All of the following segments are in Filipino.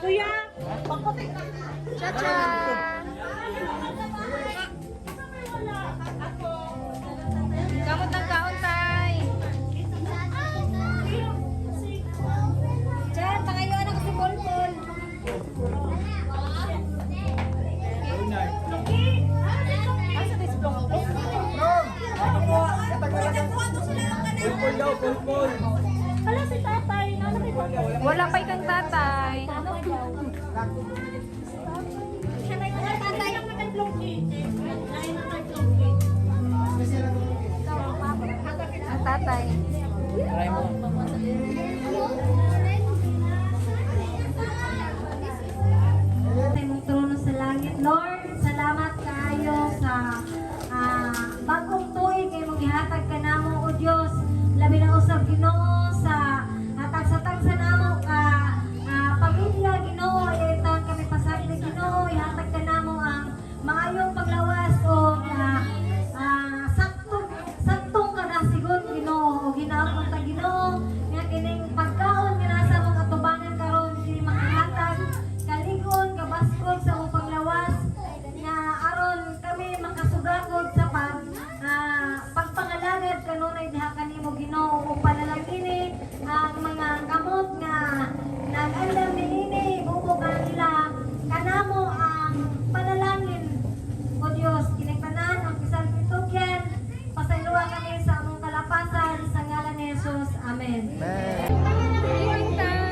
Kuya! Cha-cha! Kamot ng kaon, tay. Diyan, pangayo anak si Polpol. Pulpul daw, pulpul. Hala si tatay, ano kay Polpol? Wala pa ikang tatay. Siya na yung tatay lang ng tatlong Ang tatay. Try mo. Sa imong trono sa langit, Lord, salamat kaayo sa bagong tuig kay mong gihatag ka namo o Dios. Labi na usab Ginoo sa hatag sa tagsa namo ka pamilya Ginoo, itan kami pasagi na Ginoo, ihatag ka namo ang maayong paglawas o saktong kadasigon Ginoo o ginaamon ta Ginoo nga kining pagkaon nga nasa mong atubangan karon kini makahatag kaligon kabaskog sa mong paglawas nga aron kami makasugakod sa pagpangalagad kanunay diha kanimo Ginoo ug panalangini ang mga kamot nga nag-andam niini bubog kanila kanamo ang panalangin o Dios kinigtanan ang bisan pitugyan pasayloa kami sa among kalapasan sa ngalan ni Jesus. Amen. Evening time.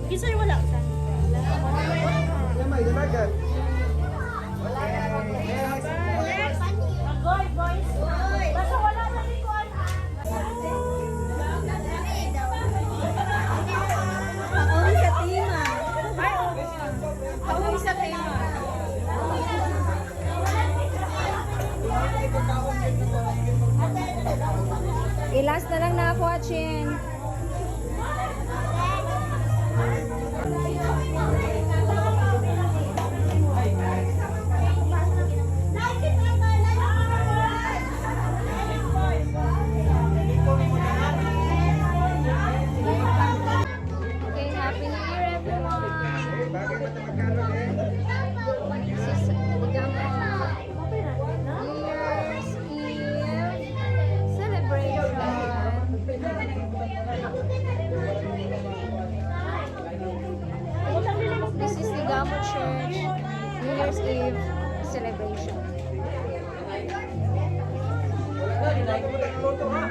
Kisay wala sa. May dalagat. Goy, boys. Basta wala sa likuan. Pauwi sa tima. Pauwi sa tima. Ilas na lang na ako, Achin. Okay, Happy New Year, everyone. Bagay ba ito magkaroon eh? This is New Year's Eve celebration. This is the Gamo Church New Year's Eve celebration. Wala, hindi ko na luto ha.